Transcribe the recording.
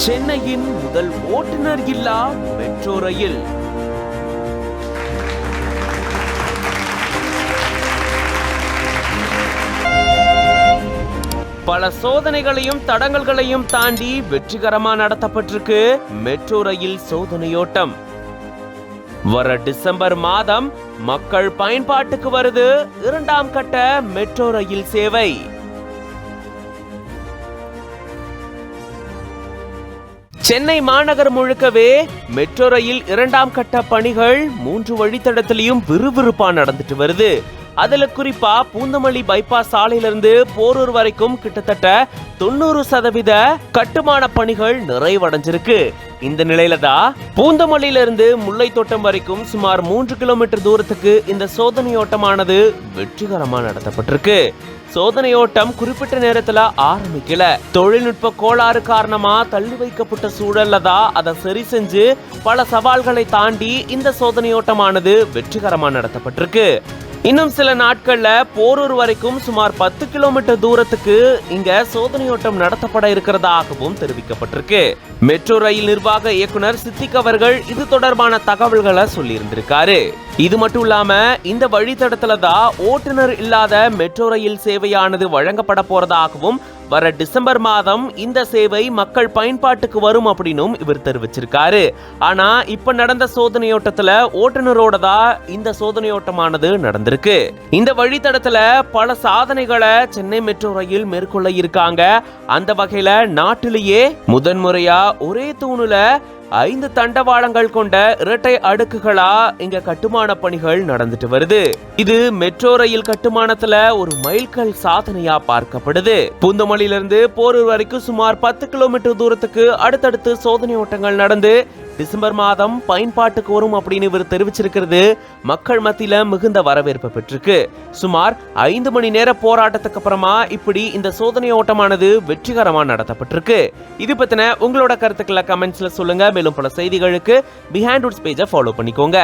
சென்னையின் முதல் ஓட்டுநர் இல்லா மெட்ரோ ரயில். பல சோதனைகளையும் தடங்கல்களையும் தாண்டி வெற்றிகரமா நடத்தப்பட்டிருக்கு மெட்ரோ ரயில் சோதனையோட்டம். வர டிசம்பர் மாதம் மக்கள் பயன்பாட்டுக்கு வருது 2ஆம் கட்ட மெட்ரோ ரயில் சேவை. சென்னை மாநகர் முழுக்கவே மெட்ரோ ரயில் 2ஆம் கட்ட பணிகள் 3 வழித்தடத்திலையும் விறுவிறுப்பா நடந்துட்டு வருது. அதுல குறிப்பா பூந்தமல்லி பைபாஸ் சாலையிலிருந்து போரூர் வரைக்கும் கிட்டத்தட்ட 90% கட்டுமான பணிகள் நிறைவடைஞ்சிருக்கு. இந்த நிலையில தான் பூந்தமல்லியிலிருந்து முல்லை தோட்டம் வரைக்கும் சுமார் 3 கிலோமீட்டர் தூரத்துக்கு இந்த சோதனையோட்டமானது வெற்றிகரமா நடத்தப்பட்டிருக்கு. சோதனையோட்டம் குறிப்பிட்ட நேரத்துல ஆரம்பிக்கல. தொழில்நுட்ப கோளாறு காரணமா தள்ளி வைக்கப்பட்ட சூழல்ல தான் அதை சரி செஞ்சு பல சவால்களை தாண்டி இந்த சோதனையோட்டமானது வெற்றிகரமா நடத்தப்பட்டிருக்கு. இன்னும் சில நாட்கள்ல போரூர் வரைக்கும் சுமார் 10 கிலோமீட்டர் தூரத்துக்கு இங்க சோதனையோட்டம் நடத்தப்பட இருக்கிறதாகவும் தெரிவிக்கப்பட்டிருக்கு. மெட்ரோ ரயில் நிர்வாக இயக்குனர் சித்திக் அவர்கள் இது தொடர்பான தகவல்களை சொல்லி இருந்திருக்காரு. இது மட்டும் இல்லாம இந்த வழித்தடத்துல தான் ஓட்டுநர் இல்லாத மெட்ரோ ரயில் சேவையானது வழங்கப்பட போறதாகவும் வர டிசம்பர் மாதம் இந்த சேவை மக்கள் பயன்பாட்டுக்கு வரும் அப்படின்னும் இவர் தெரிவிச்சிருக்காரு. ஆனா இப்ப நடந்த சோதனையோட்டத்துல ஓட்டுநரோட தான் இந்த சோதனையோட்டமானது நடந்திருக்கு. இந்த வழித்தடத்துல பல சாதனைகளை சென்னை மெட்ரோ ரயில் மேற்கொள்ள இருக்காங்க. அந்த வகையில நாட்டிலேயே முதன்முறையா ஒரே தூணுல 5 தண்டவாளங்கள் கொண்ட இரட்டை அடுக்குகளா இங்க கட்டுமான பணிகள் நடந்துட்டு வருது. இது மெட்ரோ ரயில் கட்டுமானத்துல ஒரு மைல்கல் சாதனையா பார்க்கப்படுது. பூந்தமல்லியிலிருந்து போரூர் வரைக்கும் சுமார் 10 கிலோமீட்டர் தூரத்துக்கு அடுத்தடுத்து சோதனை ஓட்டங்கள் நடந்து டிசம்பர் மாதம் பயன்பாட்டுக்கு வரும் அப்படின்னு இவர் தெரிவிச்சிருக்கிறது மக்கள் மத்தியில மிகுந்த வரவேற்பு பெற்றிருக்கு. சுமார் 5 மணி நேர போராட்டத்துக்கு அப்புறமா இப்படி இந்த சோதனை ஓட்டமானது வெற்றிகரமா நடத்தப்பட்டிருக்கு. இது பத்தின உங்களோட கருத்துக்களை கமெண்ட்ஸ்ல சொல்லுங்க. மேலும் பல செய்திகளுக்கு பிஹைண்ட் ரூட்ஸ் பேஜை ஃபாலோ பண்ணிக்கோங்க.